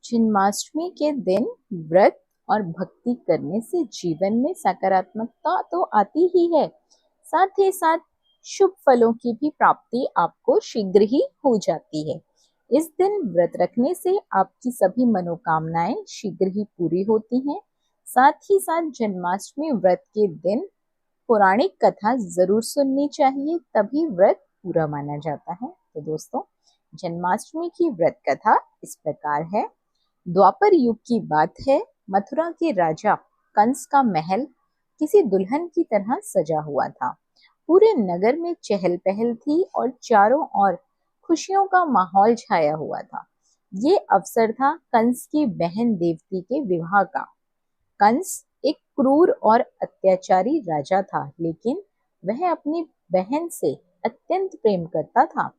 जन्माष्टमी के दिन व्रत और भक्ति करने से जीवन में सकारात्मकता तो आती ही है, साथ ही साथ शुभ फलों की भी प्राप्ति आपको शीघ्र ही हो जाती है। इस दिन व्रत रखने से आपकी सभी मनोकामनाएं शीघ्र ही पूरी होती हैं। साथ ही साथ जन्माष्टमी व्रत के दिन पौराणिक कथा जरूर सुननी चाहिए, तभी व्रत पूरा माना जाता है। तो दोस्तों, जन्माष्टमी की व्रत कथा इस प्रकार है। द्वापर युग की बात है। मथुरा के राजा कंस का महल किसी दुल्हन की तरह सजा हुआ था। पूरे नगर में चहल पहल थी और चारों ओर खुशियों का माहौल छाया हुआ था। ये अवसर था कंस की बहन देवकी के विवाह का। कंस एक क्रूर और अत्याचारी राजा था, लेकिन वह अपनी बहन से अत्यंत प्रेम करता था।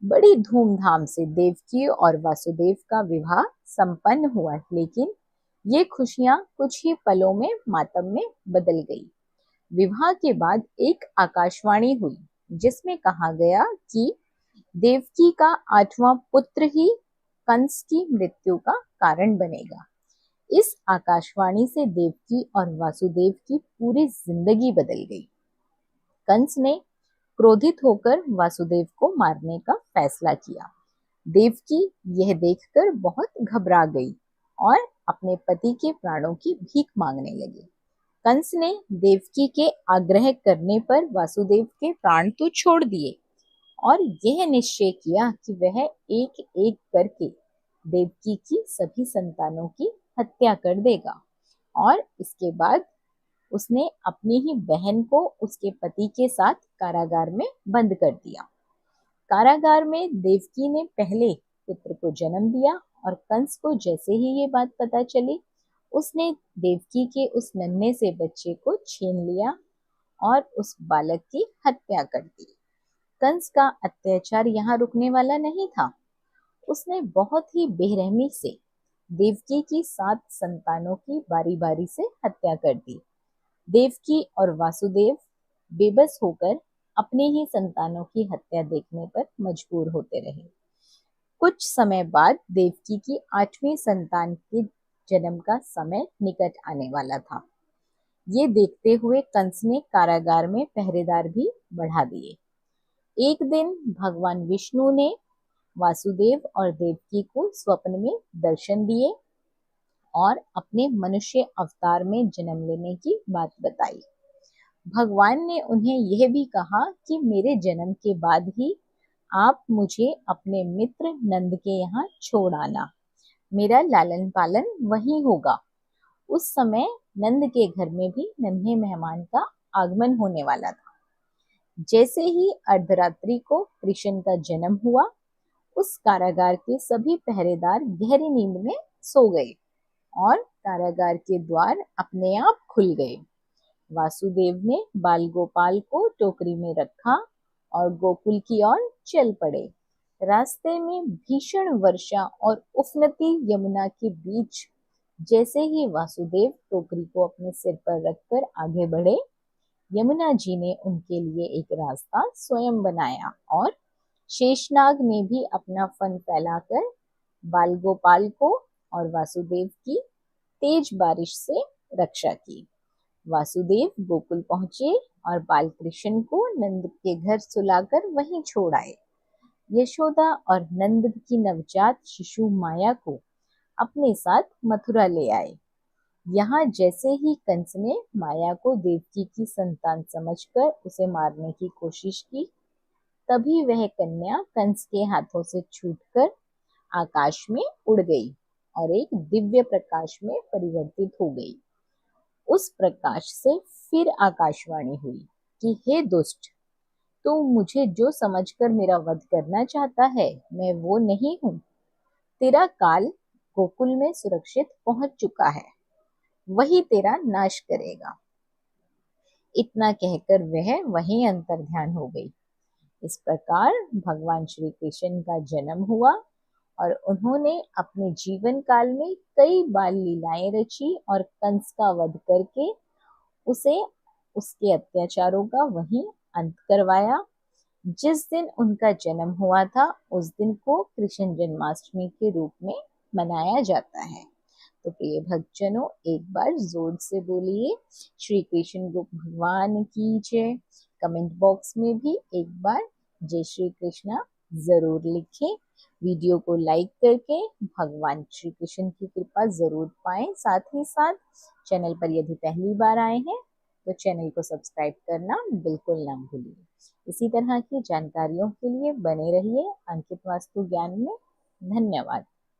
बड़ी धूमधाम से देवकी और वासुदेव का विवाह संपन्न हुआ, लेकिन ये खुशियां कुछ ही पलों में मातम में बदल गई। विवाह के बाद एक आकाशवाणी हुई, जिसमें कहा गया कि देवकी का 8वां पुत्र ही कंस की मृत्यु का कारण बनेगा। इस आकाशवाणी से देवकी और वासुदेव की पूरी जिंदगी बदल गई। कंस ने क्रोधित होकर वासुदेव को मारने का फैसला किया। देवकी यह देखकर बहुत घबरा गई और अपने पति के प्राणों की भीख मांगने लगी। कंस ने देवकी के आग्रह करने पर वासुदेव के प्राण तो छोड़ दिए और यह निश्चय किया कि वह एक एक करके देवकी की सभी संतानों की हत्या कर देगा। और इसके बाद उसने अपनी ही बहन को उसके पति के साथ कारागार में बंद कर दिया। कारागार में देवकी ने पहले पुत्र को जन्म दिया और कंस को जैसे ही ये बात पता चली, उसने देवकी के उस नन्हे से बच्चे को छीन लिया और उस बालक की हत्या कर दी। कंस का अत्याचार यहाँ रुकने वाला नहीं था। उसने बहुत ही बेरहमी से देवकी की 7 संतानों की बारी बारी से हत्या कर दी। देवकी और वासुदेव बेबस होकर अपने ही संतानों की हत्या देखने पर मजबूर होते रहे। कुछ समय बाद देवकी की 8वीं संतान के जन्म का समय निकट आने वाला था। ये देखते हुए कंस ने कारागार में पहरेदार भी बढ़ा दिए। एक दिन भगवान विष्णु ने वासुदेव और देवकी को स्वप्न में दर्शन दिए और अपने मनुष्य अवतार में जन्म लेने की बात बताई। भगवान ने उन्हें यह भी कहा कि मेरे जन्म के बाद ही आप मुझे अपने मित्र नंद के यहाँ छोड़ आना। मेरा लालन पालन वहीं होगा। उस समय नंद के घर में भी नन्हे मेहमान का आगमन होने वाला था। जैसे ही अर्धरात्रि को कृष्ण का जन्म हुआ, उस कारागार के सभी पहरेदार गहरी नींद में सो गए और कारागार के द्वार अपने आप खुल गए। वासुदेव ने बाल गोपाल को टोकरी में रखा और गोकुल की ओर चल पड़े। रास्ते में भीषण वर्षा और उफनती यमुना के बीच जैसे ही वासुदेव टोकरी को अपने सिर पर रखकर आगे बढ़े, यमुना जी ने उनके लिए एक रास्ता स्वयं बनाया और शेषनाग ने भी अपना फन फैलाकर बाल गोपाल को और वासुदेव की तेज बारिश से रक्षा की। वासुदेव गोकुल पहुंचे और बाल कृष्ण को नंद के घर सुलाकर वहीं छोड़ आए। यशोदा और नंद की नवजात शिशु माया को अपने साथ मथुरा ले आए। यहाँ जैसे ही कंस ने माया को देवकी की संतान समझकर उसे मारने की कोशिश की, तभी वह कन्या कंस के हाथों से छूटकर आकाश में उड़ गई और एक दिव्य प्रकाश में परिवर्तित हो गई। उस प्रकाश से फिर आकाशवाणी हुई कि हे दुष्ट, तू मुझे जो समझकर मेरा वध करना चाहता है, मैं वो नहीं हूँ। तेरा काल गोकुल में सुरक्षित पहुंच चुका है, वही तेरा नाश करेगा। इतना कहकर वह वहीं अंतर्ध्यान हो गई। इस प्रकार भगवान श्री कृष्ण का जन्म हुआ और उन्होंने अपने जीवन काल में कई बाल लीलाएं रची और कंस का वध करके उसे उसके अत्याचारों का वहीं अंत करवाया। जिस दिन उनका जन्म हुआ था, उस दिन को कृष्ण जन्माष्टमी के रूप में मनाया जाता है। तो प्रिय भक्तजनों, एक बार जोर से बोलिए श्री कृष्ण भगवान की जय। कमेंट बॉक्स में भी एक बार जय श्री कृष्णा जरूर लिखें। वीडियो को लाइक करके भगवान श्री कृष्ण की कृपा जरूर पाएं। साथ ही साथ चैनल पर यदि पहली बार आए हैं तो चैनल को सब्सक्राइब करना बिल्कुल ना भूलिए। इसी तरह की जानकारियों के लिए बने रहिए अंकित वास्तु ज्ञान में। धन्यवाद।